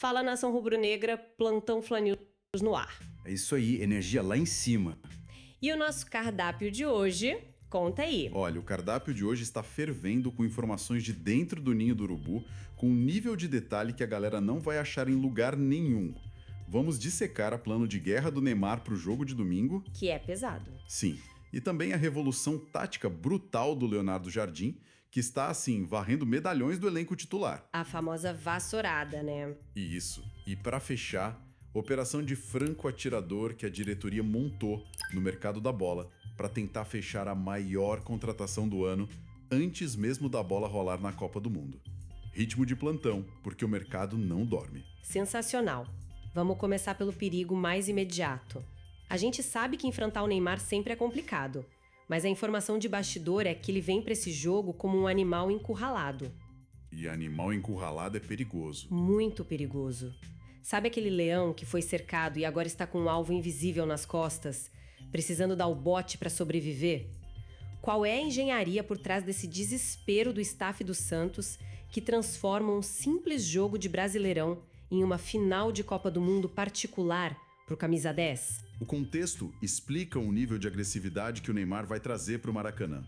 Fala, nação rubro-negra, plantão Fla-News no ar. É isso aí, energia lá em cima. E o nosso cardápio de hoje, conta aí. Olha, o cardápio de hoje está fervendo com informações de dentro do ninho do urubu, com um nível de detalhe que a galera não vai achar em lugar nenhum. Vamos dissecar a plano de guerra do Neymar para o jogo de domingo. Que é pesado. Sim. E também a revolução tática brutal do Leonardo Jardim, que está, assim, varrendo medalhões do elenco titular. A famosa vassourada, né? Isso. E para fechar, operação de franco atirador que a diretoria montou no mercado da bola para tentar fechar a maior contratação do ano antes mesmo da bola rolar na Copa do Mundo. Ritmo de plantão, porque o mercado não dorme. Sensacional. Vamos começar pelo perigo mais imediato. A gente sabe que enfrentar o Neymar sempre é complicado, mas a informação de bastidor é que ele vem para esse jogo como um animal encurralado. E animal encurralado é perigoso. Muito perigoso. Sabe aquele leão que foi cercado e agora está com um alvo invisível nas costas, precisando dar o bote para sobreviver? Qual é a engenharia por trás desse desespero do staff do Santos que transforma um simples jogo de Brasileirão em uma final de Copa do Mundo particular pro camisa 10? O contexto explica o nível de agressividade que o Neymar vai trazer para o Maracanã.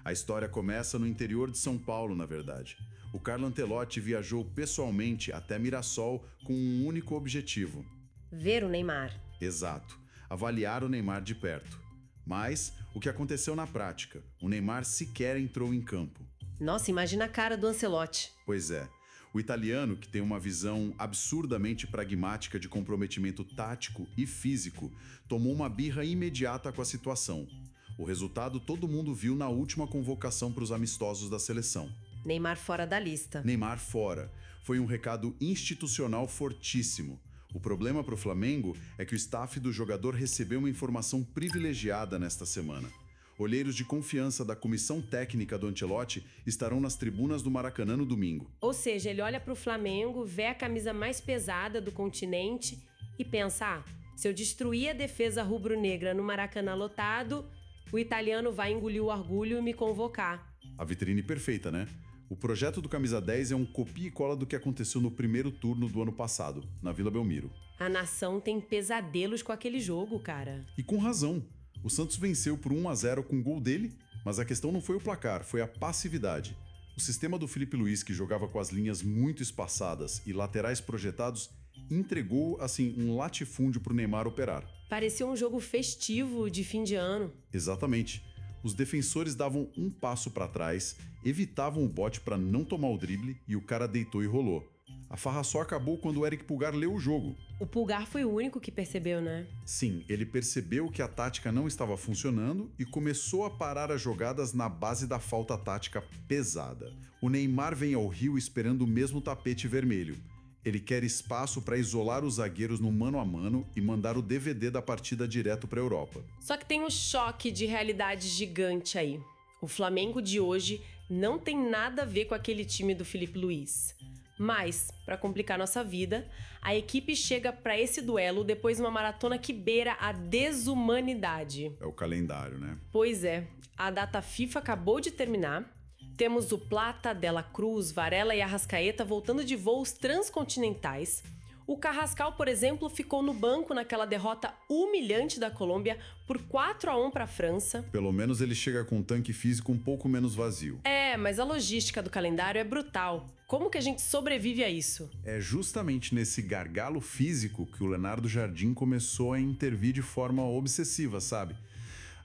A história começa no interior de São Paulo, na verdade. O Carlo Ancelotti viajou pessoalmente até Mirassol com um único objetivo. Ver o Neymar. Exato, avaliar o Neymar de perto. Mas o que aconteceu na prática? O Neymar sequer entrou em campo. Nossa, imagina a cara do Ancelotti. Pois é. O italiano, que tem uma visão absurdamente pragmática de comprometimento tático e físico, tomou uma birra imediata com a situação. O resultado todo mundo viu na última convocação para os amistosos da seleção. Neymar fora da lista. Neymar fora. Foi um recado institucional fortíssimo. O problema para o Flamengo é que o staff do jogador recebeu uma informação privilegiada nesta semana. Olheiros de confiança da comissão técnica do Ancelotti estarão nas tribunas do Maracanã no domingo. Ou seja, ele olha pro Flamengo, vê a camisa mais pesada do continente e pensa, se eu destruir a defesa rubro-negra no Maracanã lotado, o italiano vai engolir o orgulho e me convocar. A vitrine perfeita, né? O projeto do Camisa 10 é um copia e cola do que aconteceu no primeiro turno do ano passado, na Vila Belmiro. A nação tem pesadelos com aquele jogo, cara. E com razão. O Santos venceu por 1-0 com o gol dele, mas a questão não foi o placar, foi a passividade. O sistema do Filipe Luís, que jogava com as linhas muito espaçadas e laterais projetados, entregou, assim, um latifúndio para o Neymar operar. Parecia um jogo festivo de fim de ano. Exatamente. Os defensores davam um passo para trás, evitavam o bote para não tomar o drible e o cara deitou e rolou. A farra só acabou quando o Eric Pulgar leu o jogo. O Pulgar foi o único que percebeu, né? Sim, ele percebeu que a tática não estava funcionando e começou a parar as jogadas na base da falta tática pesada. O Neymar vem ao Rio esperando o mesmo tapete vermelho. Ele quer espaço para isolar os zagueiros no mano a mano e mandar o DVD da partida direto para a Europa. Só que tem um choque de realidade gigante aí. O Flamengo de hoje não tem nada a ver com aquele time do Filipe Luís. Mas, para complicar nossa vida, a equipe chega para esse duelo depois de uma maratona que beira a desumanidade. É o calendário, né? Pois é, a data FIFA acabou de terminar. Temos o Plata, Dela Cruz, Varela e Arrascaeta voltando de voos transcontinentais. O Carrascal, por exemplo, ficou no banco naquela derrota humilhante da Colômbia por 4-1 para a França. Pelo menos ele chega com um tanque físico um pouco menos vazio. É, mas a logística do calendário é brutal. Como que a gente sobrevive a isso? É justamente nesse gargalo físico que o Leonardo Jardim começou a intervir de forma obsessiva, sabe?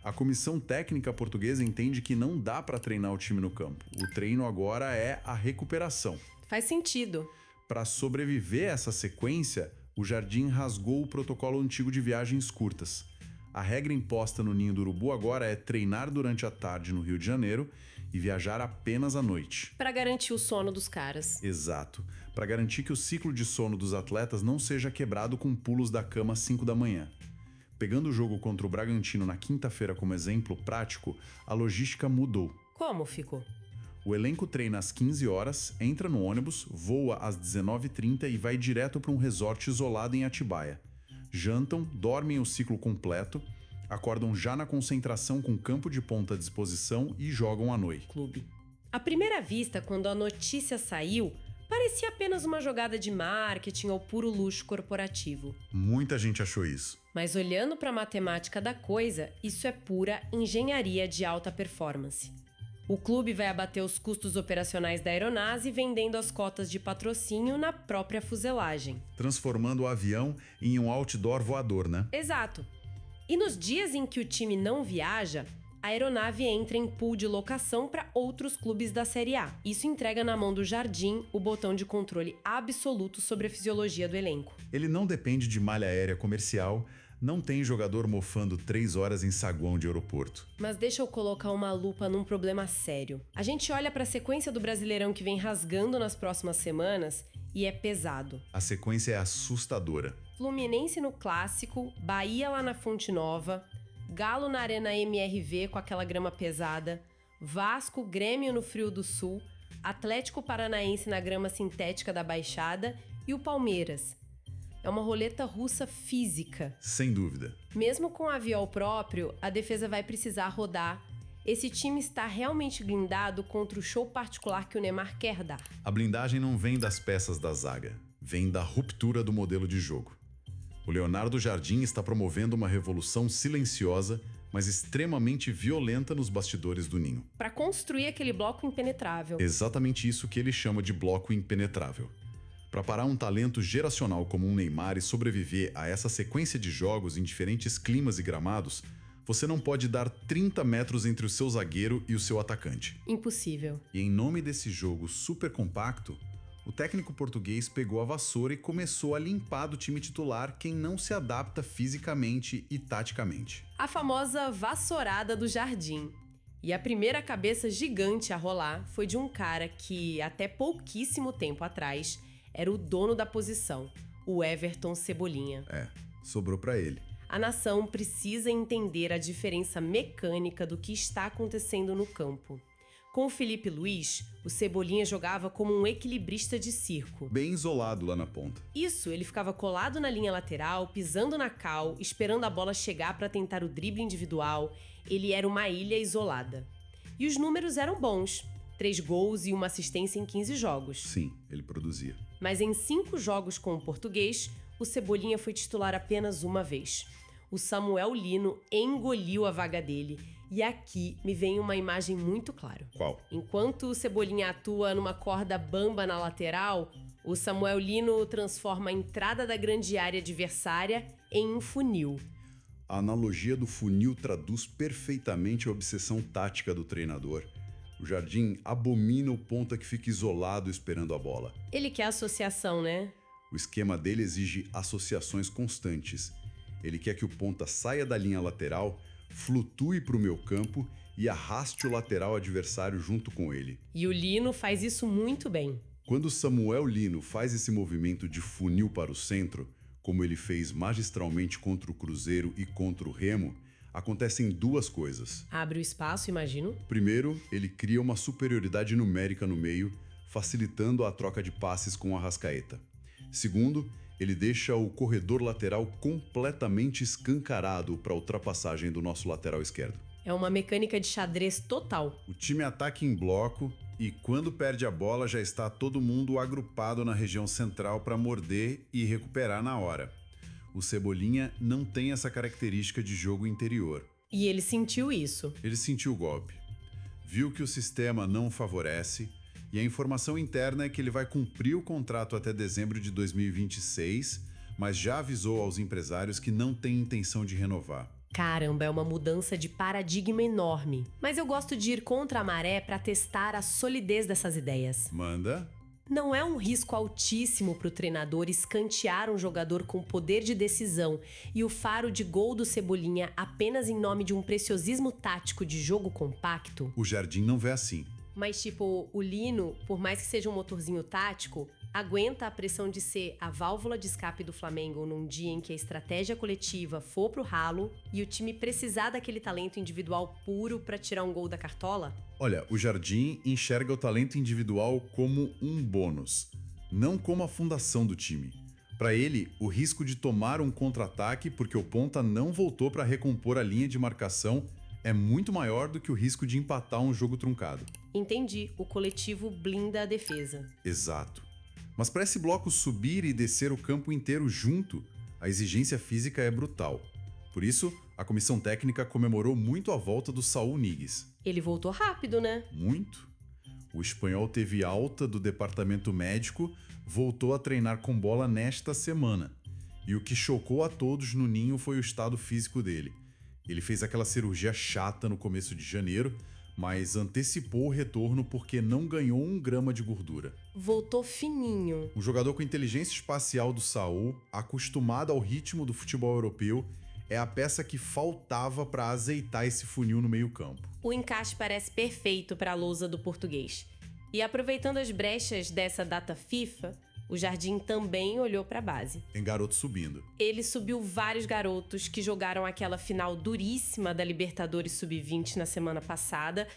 A comissão técnica portuguesa entende que não dá para treinar o time no campo. O treino agora é a recuperação. Faz sentido. Para sobreviver a essa sequência, o Jardim rasgou o protocolo antigo de viagens curtas. A regra imposta no Ninho do Urubu agora é treinar durante a tarde no Rio de Janeiro e viajar apenas à noite. Para garantir o sono dos caras. Exato. Para garantir que o ciclo de sono dos atletas não seja quebrado com pulos da cama às 5 da manhã. Pegando o jogo contra o Bragantino na quinta-feira como exemplo prático, a logística mudou. Como ficou? O elenco treina às 15 horas, entra no ônibus, voa às 19h30 e vai direto para um resort isolado em Atibaia. Jantam, dormem o ciclo completo, acordam já na concentração com campo de ponta à disposição e jogam à noite. Clube. À primeira vista, quando a notícia saiu, Parecia apenas uma jogada de marketing ou puro luxo corporativo. Muita gente achou isso. Mas olhando para a matemática da coisa, isso é pura engenharia de alta performance. O clube vai abater os custos operacionais da aeronave vendendo as cotas de patrocínio na própria fuselagem. Transformando o avião em um outdoor voador, né? Exato. E nos dias em que o time não viaja, a aeronave entra em pool de locação para outros clubes da Série A. Isso entrega na mão do Jardim o botão de controle absoluto sobre a fisiologia do elenco. Ele não depende de malha aérea comercial, não tem jogador mofando 3 horas em saguão de aeroporto. Mas deixa eu colocar uma lupa num problema sério. A gente olha para a sequência do Brasileirão que vem rasgando nas próximas semanas e é pesado. A sequência é assustadora. Fluminense no Clássico, Bahia lá na Fonte Nova, Galo na Arena MRV com aquela grama pesada, Vasco, Grêmio no Frio do Sul, Atlético Paranaense na grama sintética da Baixada e o Palmeiras. É uma roleta russa física. Sem dúvida. Mesmo com avião próprio, a defesa vai precisar rodar. Esse time está realmente blindado contra o show particular que o Neymar quer dar. A blindagem não vem das peças da zaga, vem da ruptura do modelo de jogo. O Leonardo Jardim está promovendo uma revolução silenciosa, mas extremamente violenta nos bastidores do Ninho. Para construir aquele bloco impenetrável. Exatamente isso que ele chama de bloco impenetrável. Para parar um talento geracional como um Neymar e sobreviver a essa sequência de jogos em diferentes climas e gramados, você não pode dar 30 metros entre o seu zagueiro e o seu atacante. Impossível. E em nome desse jogo super compacto, o técnico português pegou a vassoura e começou a limpar do time titular quem não se adapta fisicamente e taticamente. A famosa vassourada do Jardim. E a primeira cabeça gigante a rolar foi de um cara que, até pouquíssimo tempo atrás, era o dono da posição, o Everton Cebolinha. Sobrou para ele. A nação precisa entender a diferença mecânica do que está acontecendo no campo. Com o Felipe Luiz, o Cebolinha jogava como um equilibrista de circo. Bem isolado lá na ponta. Isso, ele ficava colado na linha lateral, pisando na cal, esperando a bola chegar para tentar o drible individual. Ele era uma ilha isolada. E os números eram bons. 3 gols e uma assistência em 15 jogos. Sim, ele produzia. Mas em 5 jogos com o português, o Cebolinha foi titular apenas uma vez. O Samuel Lino engoliu a vaga dele. E aqui me vem uma imagem muito clara. Qual? Enquanto o Cebolinha atua numa corda bamba na lateral, o Samuel Lino transforma a entrada da grande área adversária em um funil. A analogia do funil traduz perfeitamente a obsessão tática do treinador. O Jardim abomina o ponta que fica isolado esperando a bola. Ele quer associação, né? O esquema dele exige associações constantes. Ele quer que o ponta saia da linha lateral, flutue para o meio campo e arraste o lateral adversário junto com ele. E o Lino faz isso muito bem. Quando Samuel Lino faz esse movimento de funil para o centro, como ele fez magistralmente contra o Cruzeiro e contra o Remo, acontecem 2 coisas. Abre o espaço, imagino. Primeiro, ele cria uma superioridade numérica no meio, facilitando a troca de passes com o Arrascaeta. Segundo, ele deixa o corredor lateral completamente escancarado para a ultrapassagem do nosso lateral esquerdo. É uma mecânica de xadrez total. O time ataca em bloco e, quando perde a bola, já está todo mundo agrupado na região central para morder e recuperar na hora. O Cebolinha não tem essa característica de jogo interior. E ele sentiu isso. Ele sentiu o golpe. Viu que o sistema não favorece e a informação interna é que ele vai cumprir o contrato até dezembro de 2026, mas já avisou aos empresários que não tem intenção de renovar. Caramba, é uma mudança de paradigma enorme. Mas eu gosto de ir contra a maré para testar a solidez dessas ideias. Manda. Não é um risco altíssimo para o treinador escantear um jogador com poder de decisão e o faro de gol do Cebolinha apenas em nome de um preciosismo tático de jogo compacto? O Jardim não vê assim. Mas tipo, o Lino, por mais que seja um motorzinho tático, aguenta a pressão de ser a válvula de escape do Flamengo num dia em que a estratégia coletiva for pro ralo e o time precisar daquele talento individual puro para tirar um gol da cartola? Olha, o Jardim enxerga o talento individual como um bônus, não como a fundação do time. Para ele, o risco de tomar um contra-ataque porque o ponta não voltou para recompor a linha de marcação é muito maior do que o risco de empatar um jogo truncado. Entendi, o coletivo blinda a defesa. Exato. Mas para esse bloco subir e descer o campo inteiro junto, a exigência física é brutal. Por isso, a comissão técnica comemorou muito a volta do Saúl Ñíguez. Ele voltou rápido, né? Muito. O espanhol teve alta do departamento médico, voltou a treinar com bola nesta semana. E o que chocou a todos no Ninho foi o estado físico dele. Ele fez aquela cirurgia chata no começo de janeiro, mas antecipou o retorno porque não ganhou 1 grama de gordura. Voltou fininho. Um jogador com inteligência espacial do Saúl, acostumado ao ritmo do futebol europeu, é a peça que faltava para azeitar esse funil no meio-campo. O encaixe parece perfeito para a lousa do português. E aproveitando as brechas dessa data FIFA, o Jardim também olhou para a base. Tem garoto subindo. Ele subiu vários garotos que jogaram aquela final duríssima da Libertadores Sub-20 na semana passada.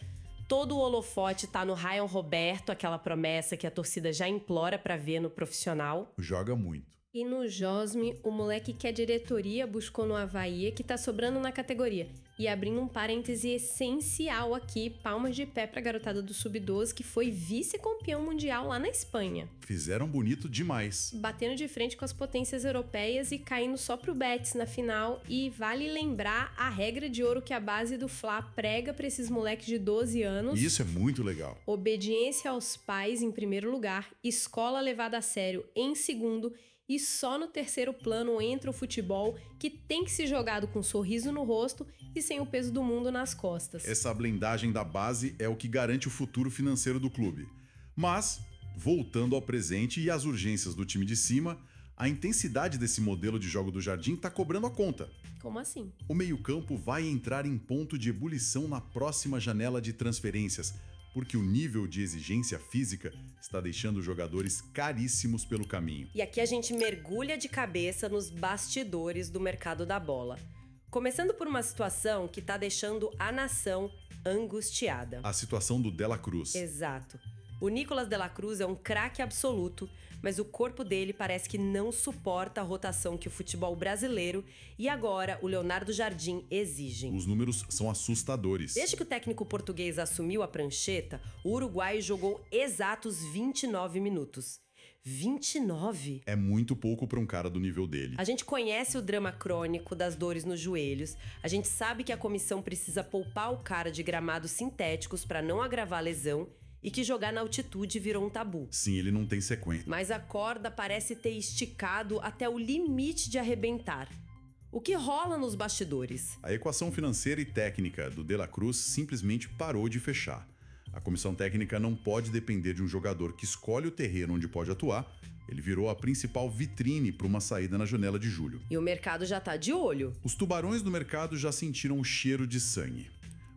Todo o holofote tá no Ryan Roberto, aquela promessa que a torcida já implora para ver no profissional. Joga muito. E no Josme, o moleque que a diretoria buscou no Avaí, que tá sobrando na categoria. E abrindo um parêntese essencial aqui, palmas de pé pra garotada do Sub-12, que foi vice-campeão mundial lá na Espanha. Fizeram bonito demais. Batendo de frente com as potências europeias e caindo só pro Betis na final. E vale lembrar a regra de ouro que a base do Fla prega pra esses moleques de 12 anos. Isso é muito legal. Obediência aos pais em primeiro lugar, escola levada a sério em segundo. E só no terceiro plano entra o futebol, que tem que ser jogado com um sorriso no rosto e sem o peso do mundo nas costas. Essa blindagem da base é o que garante o futuro financeiro do clube. Mas, voltando ao presente e às urgências do time de cima, a intensidade desse modelo de jogo do Jardim está cobrando a conta. Como assim? O meio-campo vai entrar em ponto de ebulição na próxima janela de transferências, porque o nível de exigência física está deixando os jogadores caríssimos pelo caminho. E aqui a gente mergulha de cabeça nos bastidores do mercado da bola. Começando por uma situação que está deixando a nação angustiada. A situação do Dela Cruz. Exato. O Nicolas Dela Cruz é um craque absoluto, mas o corpo dele parece que não suporta a rotação que o futebol brasileiro e agora o Leonardo Jardim exigem. Os números são assustadores. Desde que o técnico português assumiu a prancheta, o uruguaio jogou exatos 29 minutos. 29? É muito pouco para um cara do nível dele. A gente conhece o drama crônico das dores nos joelhos, a gente sabe que a comissão precisa poupar o cara de gramados sintéticos para não agravar a lesão e que jogar na altitude virou um tabu. Sim, ele não tem sequência. Mas a corda parece ter esticado até o limite de arrebentar. O que rola nos bastidores? A equação financeira e técnica do De La Cruz simplesmente parou de fechar. A comissão técnica não pode depender de um jogador que escolhe o terreno onde pode atuar. Ele virou a principal vitrine para uma saída na janela de julho. E o mercado já tá de olho. Os tubarões do mercado já sentiram o cheiro de sangue.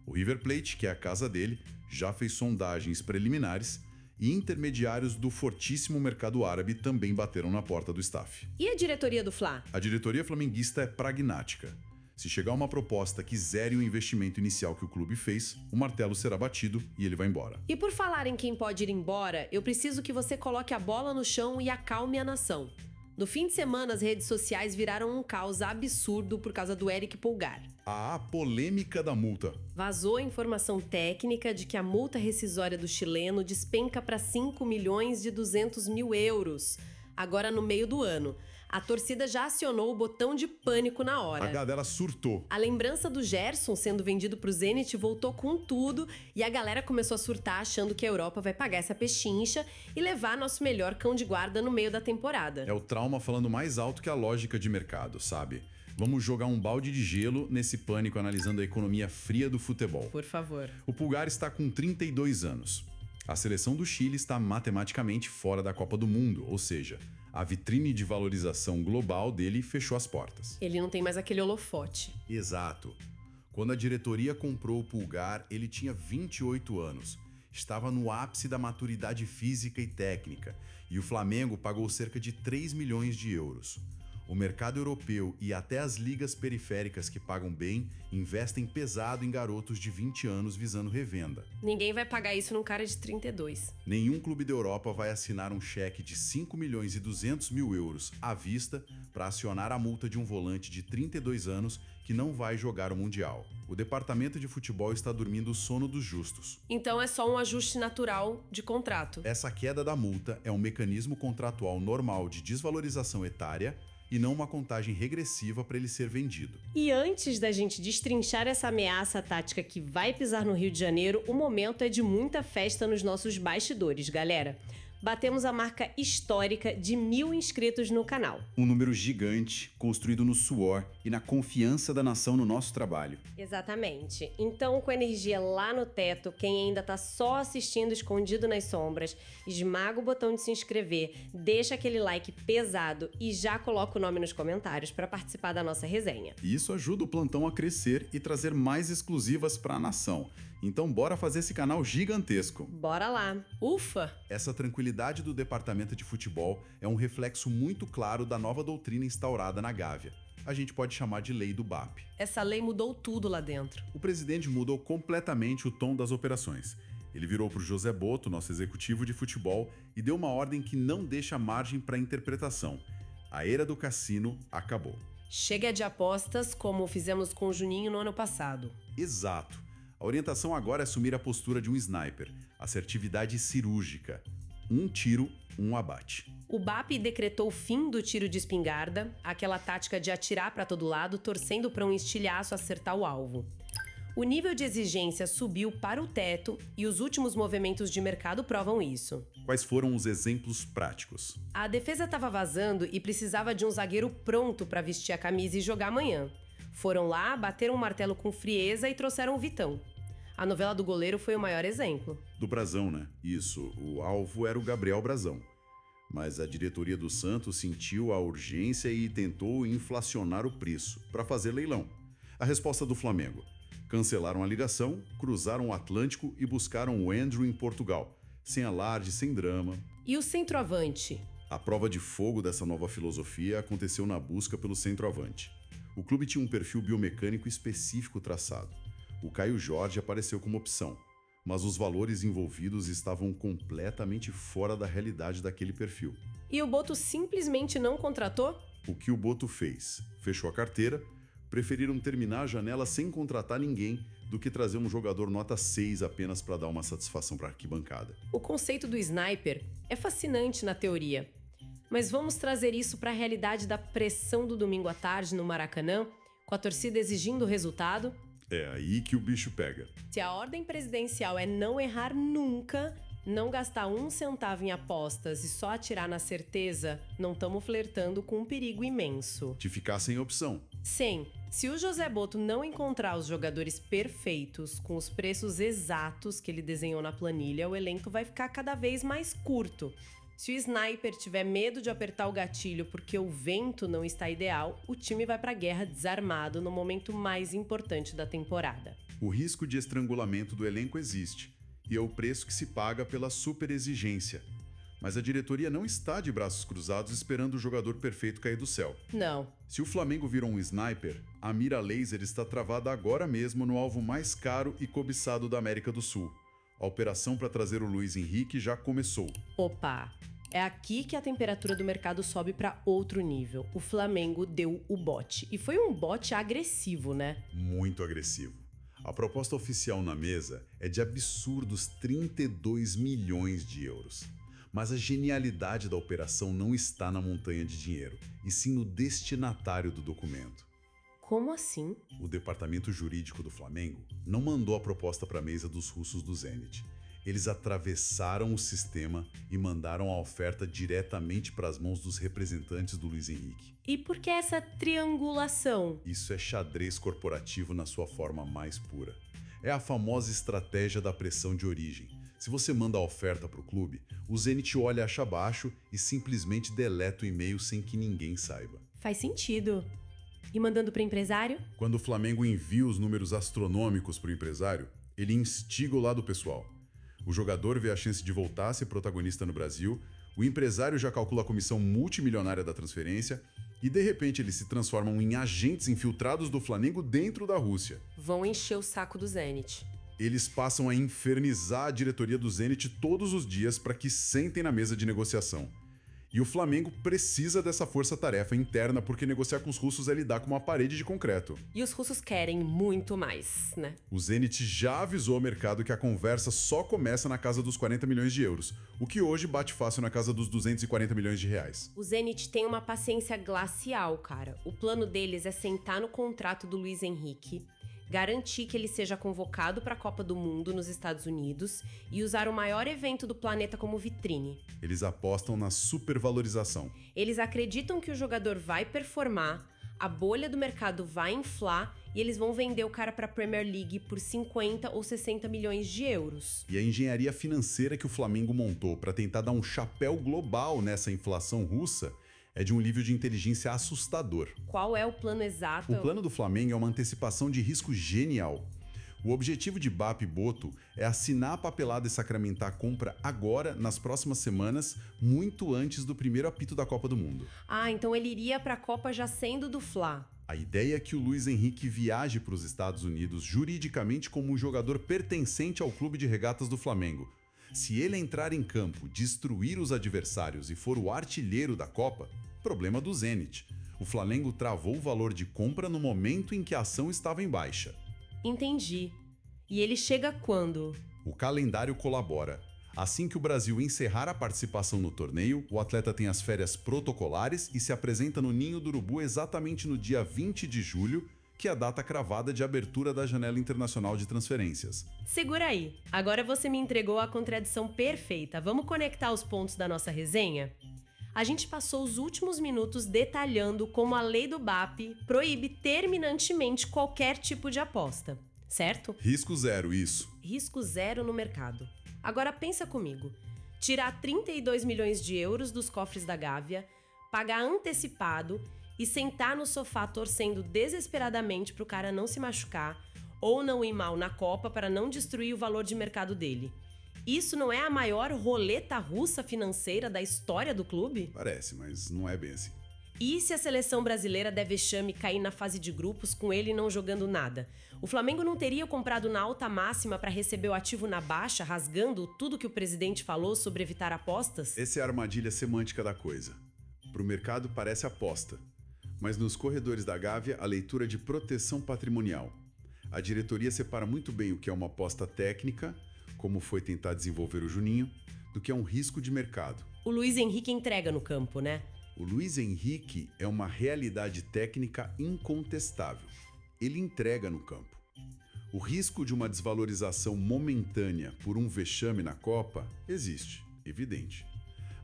O River Plate, que é a casa dele, já fez sondagens preliminares e intermediários do fortíssimo mercado árabe também bateram na porta do staff. E a diretoria do Fla? A diretoria flamenguista é pragmática. Se chegar uma proposta que zere o investimento inicial que o clube fez, o martelo será batido e ele vai embora. E por falar em quem pode ir embora, eu preciso que você coloque a bola no chão e acalme a nação. No fim de semana, as redes sociais viraram um caos absurdo por causa do Eric Pulgar. A polêmica da multa. Vazou a informação técnica de que a multa rescisória do chileno despenca para 5 milhões de 200 mil euros, agora no meio do ano. A torcida já acionou o botão de pânico na hora. A galera surtou. A lembrança do Gerson sendo vendido pro Zenit voltou com tudo e a galera começou a surtar achando que a Europa vai pagar essa pechincha e levar nosso melhor cão de guarda no meio da temporada. É o trauma falando mais alto que a lógica de mercado, sabe? Vamos jogar um balde de gelo nesse pânico analisando a economia fria do futebol. Por favor. O Pulgar está com 32 anos. A seleção do Chile está matematicamente fora da Copa do Mundo, ou seja, a vitrine de valorização global dele fechou as portas. Ele não tem mais aquele holofote. Exato. Quando a diretoria comprou o Pulgar, ele tinha 28 anos. Estava no ápice da maturidade física e técnica, e o Flamengo pagou cerca de 3 milhões de euros. O mercado europeu e até as ligas periféricas que pagam bem investem pesado em garotos de 20 anos visando revenda. Ninguém vai pagar isso num cara de 32. Nenhum clube da Europa vai assinar um cheque de 5 milhões e 200 mil euros à vista para acionar a multa de um volante de 32 anos que não vai jogar o Mundial. O departamento de futebol está dormindo o sono dos justos. Então é só um ajuste natural de contrato. Essa queda da multa é um mecanismo contratual normal de desvalorização etária e não uma contagem regressiva para ele ser vendido. E antes da gente destrinchar essa ameaça tática que vai pisar no Rio de Janeiro, o momento é de muita festa nos nossos bastidores, galera. Batemos a marca histórica de 1.000 inscritos no canal. Um número gigante, construído no suor e na confiança da nação no nosso trabalho. Exatamente. Então, com a energia lá no teto, quem ainda tá só assistindo escondido nas sombras, esmaga o botão de se inscrever, deixa aquele like pesado e já coloca o nome nos comentários para participar da nossa resenha. E isso ajuda o plantão a crescer e trazer mais exclusivas para a nação. Então bora fazer esse canal gigantesco. Bora lá. Ufa! Essa tranquilidade do departamento de futebol é um reflexo muito claro da nova doutrina instaurada na Gávea. A gente pode chamar de lei do BAP. Essa lei mudou tudo lá dentro. O presidente mudou completamente o tom das operações. Ele virou para o José Boto, nosso executivo de futebol, e deu uma ordem que não deixa margem para interpretação. A era do cassino acabou. Chega de apostas como fizemos com o Juninho no ano passado. Exato. A orientação agora é assumir a postura de um sniper, assertividade cirúrgica. Um tiro, um abate. O BAP decretou o fim do tiro de espingarda, aquela tática de atirar para todo lado, torcendo para um estilhaço acertar o alvo. O nível de exigência subiu para o teto e os últimos movimentos de mercado provam isso. Quais foram os exemplos práticos? A defesa estava vazando e precisava de um zagueiro pronto para vestir a camisa e jogar amanhã. Foram lá, bateram um martelo com frieza e trouxeram o Vitão. A novela do goleiro foi o maior exemplo. Do Brazão, né? Isso, o alvo era o Gabriel Brazão. Mas a diretoria do Santos sentiu a urgência e tentou inflacionar o preço para fazer leilão. A resposta do Flamengo: cancelaram a ligação, cruzaram o Atlântico e buscaram o Andrew em Portugal, sem alarde, sem drama. E o centroavante? A prova de fogo dessa nova filosofia aconteceu na busca pelo centroavante. O clube tinha um perfil biomecânico específico traçado. O Caio Jorge apareceu como opção, mas os valores envolvidos estavam completamente fora da realidade daquele perfil. E o Boto simplesmente não contratou? O que o Boto fez? Fechou a carteira, preferiram terminar a janela sem contratar ninguém do que trazer um jogador nota 6 apenas para dar uma satisfação para a arquibancada. O conceito do sniper é fascinante na teoria, mas vamos trazer isso para a realidade da pressão do domingo à tarde no Maracanã, com a torcida exigindo o resultado? É aí que o bicho pega. Se a ordem presidencial é não errar nunca, não gastar um centavo em apostas e só atirar na certeza, não estamos flertando com um perigo imenso. De ficar sem opção. Sim, se o José Boto não encontrar os jogadores perfeitos, com os preços exatos que ele desenhou na planilha, o elenco vai ficar cada vez mais curto. Se o sniper tiver medo de apertar o gatilho porque o vento não está ideal, o time vai para a guerra desarmado no momento mais importante da temporada. O risco de estrangulamento do elenco existe, e é o preço que se paga pela superexigência. Mas a diretoria não está de braços cruzados esperando o jogador perfeito cair do céu. Não. Se o Flamengo virou um sniper, a mira laser está travada agora mesmo no alvo mais caro e cobiçado da América do Sul. A operação para trazer o Luiz Henrique já começou. Opa! É aqui que a temperatura do mercado sobe para outro nível. O Flamengo deu o bote. E foi um bote agressivo, né? Muito agressivo. A proposta oficial na mesa é de absurdos 32 milhões de euros. Mas a genialidade da operação não está na montanha de dinheiro, e sim no destinatário do documento. Como assim? O departamento jurídico do Flamengo não mandou a proposta para a mesa dos russos do Zenit. Eles atravessaram o sistema e mandaram a oferta diretamente para as mãos dos representantes do Luiz Henrique. E por que essa triangulação? Isso é xadrez corporativo na sua forma mais pura. É a famosa estratégia da pressão de origem. Se você manda a oferta para o clube, o Zenit olha acha abaixo e simplesmente deleta o e-mail sem que ninguém saiba. Faz sentido. E mandando para empresário? Quando o Flamengo envia os números astronômicos para o empresário, ele instiga o lado pessoal. O jogador vê a chance de voltar a ser protagonista no Brasil, o empresário já calcula a comissão multimilionária da transferência E de repente eles se transformam em agentes infiltrados do Flamengo dentro da Rússia. Vão encher o saco do Zenit. Eles passam a infernizar a diretoria do Zenit todos os dias para que sentem na mesa de negociação. E o Flamengo precisa dessa força-tarefa interna porque negociar com os russos é lidar com uma parede de concreto. E os russos querem muito mais, né? O Zenit já avisou ao mercado que a conversa só começa na casa dos 40 milhões de euros, o que hoje bate fácil na casa dos 240 milhões de reais. O Zenit tem uma paciência glacial, cara. O plano deles é sentar no contrato do Luiz Henrique, garantir que ele seja convocado para a Copa do Mundo nos Estados Unidos e usar o maior evento do planeta como vitrine. Eles apostam na supervalorização. Eles acreditam que o jogador vai performar, a bolha do mercado vai inflar e eles vão vender o cara para a Premier League por 50 ou 60 milhões de euros. E a engenharia financeira que o Flamengo montou para tentar dar um chapéu global nessa inflação russa é de um nível de inteligência assustador. Qual é o plano exato? O plano do Flamengo é uma antecipação de risco genial. O objetivo de BAP e Boto é assinar a papelada e sacramentar a compra agora, nas próximas semanas, muito antes do primeiro apito da Copa do Mundo. Ah, então ele iria para a Copa já sendo do Fla. A ideia é que o Luiz Henrique viaje para os Estados Unidos juridicamente como um jogador pertencente ao clube de regatas do Flamengo. Se ele entrar em campo, destruir os adversários e for o artilheiro da Copa, problema do Zenit. O Flamengo travou o valor de compra no momento em que a ação estava em baixa. Entendi. E ele chega quando? O calendário colabora. Assim que o Brasil encerrar a participação no torneio, o atleta tem as férias protocolares e se apresenta no Ninho do Urubu exatamente no dia 20 de julho, que é a data cravada de abertura da janela internacional de transferências. Segura aí. Agora você me entregou a contradição perfeita. Vamos conectar os pontos da nossa resenha? A gente passou os últimos minutos detalhando como a lei do BAP proíbe terminantemente qualquer tipo de aposta, certo? Risco zero, isso. Risco zero no mercado. Agora pensa comigo. Tirar 32 milhões de euros dos cofres da Gávea, pagar antecipado e sentar no sofá torcendo desesperadamente para o cara não se machucar ou não ir mal na Copa para não destruir o valor de mercado dele. Isso não é a maior roleta russa financeira da história do clube? Parece, mas não é bem assim. E se a seleção brasileira der vexame cair na fase de grupos com ele não jogando nada? O Flamengo não teria comprado na alta máxima para receber o ativo na baixa, rasgando tudo que o presidente falou sobre evitar apostas? Essa é a armadilha semântica da coisa. Para o mercado parece aposta, mas nos corredores da Gávea a leitura é de proteção patrimonial. A diretoria separa muito bem o que é uma aposta técnica, como foi tentar desenvolver o Juninho, do que é um risco de mercado. O Luiz Henrique entrega no campo, né? O Luiz Henrique é uma realidade técnica incontestável. Ele entrega no campo. O risco de uma desvalorização momentânea por um vexame na Copa existe, evidente.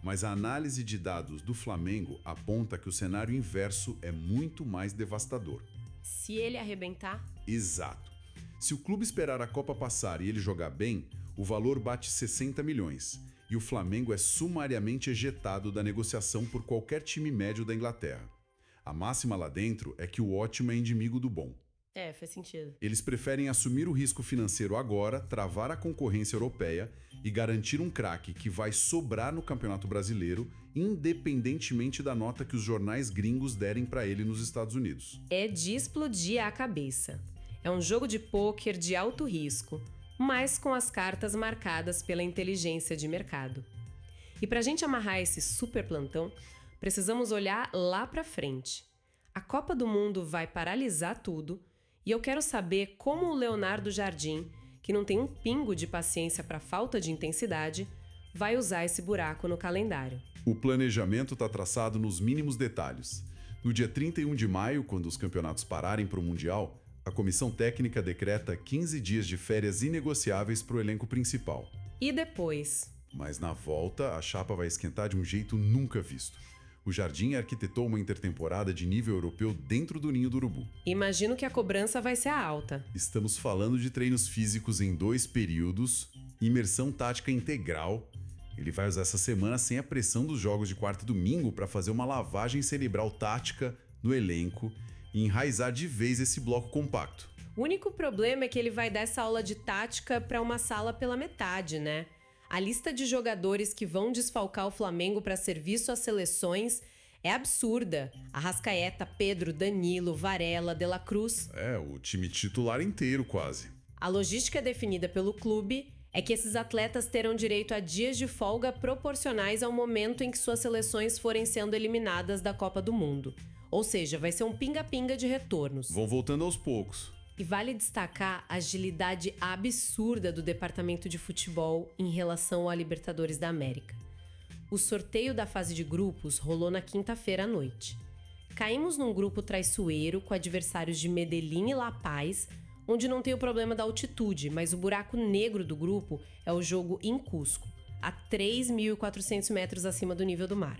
Mas a análise de dados do Flamengo aponta que o cenário inverso é muito mais devastador. Se ele arrebentar? Exato. Se o clube esperar a Copa passar e ele jogar bem, o valor bate 60 milhões e o Flamengo é sumariamente ejetado da negociação por qualquer time médio da Inglaterra. A máxima lá dentro é que o ótimo é inimigo do bom. É, faz sentido. Eles preferem assumir o risco financeiro agora, travar a concorrência europeia e garantir um craque que vai sobrar no Campeonato Brasileiro, independentemente da nota que os jornais gringos derem para ele nos Estados Unidos. É de explodir a cabeça. É um jogo de pôquer de alto risco, mas com as cartas marcadas pela inteligência de mercado. E para a gente amarrar esse super plantão, precisamos olhar lá para frente. A Copa do Mundo vai paralisar tudo e eu quero saber como o Leonardo Jardim, que não tem um pingo de paciência para falta de intensidade, vai usar esse buraco no calendário. O planejamento está traçado nos mínimos detalhes. No dia 31 de maio, quando os campeonatos pararem para o Mundial, a comissão técnica decreta 15 dias de férias inegociáveis para o elenco principal. E depois? Mas na volta, a chapa vai esquentar de um jeito nunca visto. O Jardim arquitetou uma intertemporada de nível europeu dentro do Ninho do Urubu. Imagino que a cobrança vai ser alta. Estamos falando de treinos físicos em 2 períodos, imersão tática integral. Ele vai usar essa semana sem a pressão dos jogos de quarta e domingo para fazer uma lavagem cerebral tática no elenco e enraizar de vez esse bloco compacto. O único problema é que ele vai dar essa aula de tática para uma sala pela metade, né? A lista de jogadores que vão desfalcar o Flamengo para serviço às seleções é absurda. Arrascaeta, Pedro, Danilo, Varela, De La Cruz. O time titular inteiro quase. A logística definida pelo clube é que esses atletas terão direito a dias de folga proporcionais ao momento em que suas seleções forem sendo eliminadas da Copa do Mundo. Ou seja, vai ser um pinga-pinga de retornos. Vão voltando aos poucos. E vale destacar a agilidade absurda do departamento de futebol em relação à Libertadores da América. O sorteio da fase de grupos rolou na quinta-feira à noite. Caímos num grupo traiçoeiro com adversários de Medellín e La Paz, onde não tem o problema da altitude, mas o buraco negro do grupo é o jogo em Cusco, a 3.400 metros acima do nível do mar.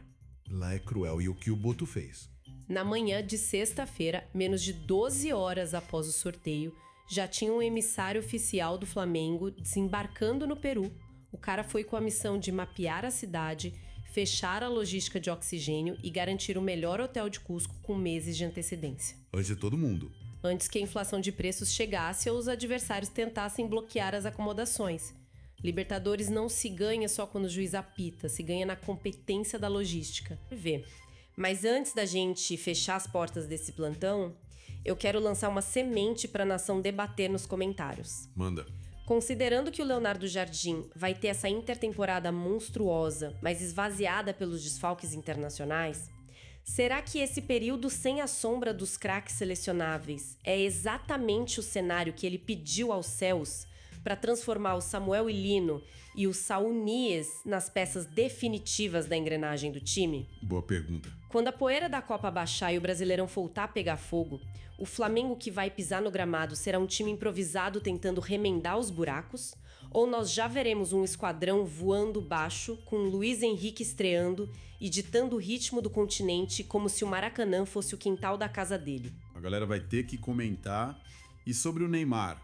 Lá é cruel. E o que o Boto fez? Na manhã de sexta-feira, menos de 12 horas após o sorteio, já tinha um emissário oficial do Flamengo desembarcando no Peru. O cara foi com a missão de mapear a cidade, fechar a logística de oxigênio e garantir o melhor hotel de Cusco com meses de antecedência. Antes de todo mundo. Antes que a inflação de preços chegasse ou os adversários tentassem bloquear as acomodações. Libertadores não se ganha só quando o juiz apita, se ganha na competência da logística. Mas antes da gente fechar as portas desse plantão, eu quero lançar uma semente para a nação debater nos comentários. Manda. Considerando que o Leonardo Jardim vai ter essa intertemporada monstruosa, mas esvaziada pelos desfalques internacionais, será que esse período sem a sombra dos craques selecionáveis é exatamente o cenário que ele pediu aos céus para transformar o Samuel Lino e o Saúl Nies nas peças definitivas da engrenagem do time? Boa pergunta. Quando a poeira da Copa baixar e o Brasileirão voltar a pegar fogo, o Flamengo que vai pisar no gramado será um time improvisado tentando remendar os buracos? Ou nós já veremos um esquadrão voando baixo, com Luiz Henrique estreando e ditando o ritmo do continente como se o Maracanã fosse o quintal da casa dele? A galera vai ter que comentar. E sobre o Neymar?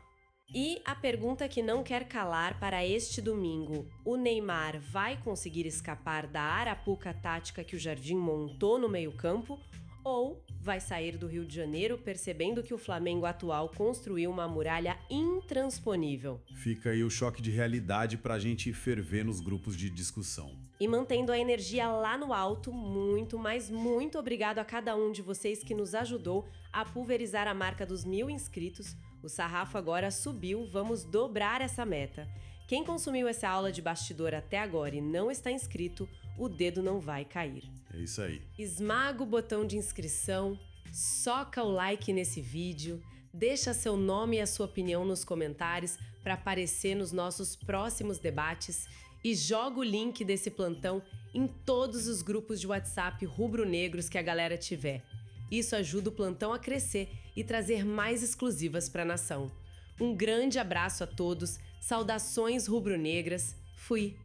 E a pergunta que não quer calar para este domingo: o Neymar vai conseguir escapar da arapuca tática que o Jardim montou no meio-campo? Ou vai sair do Rio de Janeiro percebendo que o Flamengo atual construiu uma muralha intransponível? Fica aí o choque de realidade pra gente ferver nos grupos de discussão. E mantendo a energia lá no alto, muito, mas muito obrigado a cada um de vocês que nos ajudou a pulverizar a marca dos 1000 inscritos. O sarrafo agora subiu, vamos dobrar essa meta. Quem consumiu essa aula de bastidor até agora e não está inscrito, o dedo não vai cair. É isso aí. Esmaga o botão de inscrição, soca o like nesse vídeo, deixa seu nome e a sua opinião nos comentários para aparecer nos nossos próximos debates e joga o link desse plantão em todos os grupos de WhatsApp rubro-negros que a galera tiver. Isso ajuda o plantão a crescer e trazer mais exclusivas para a nação. Um grande abraço a todos, saudações rubro-negras, fui!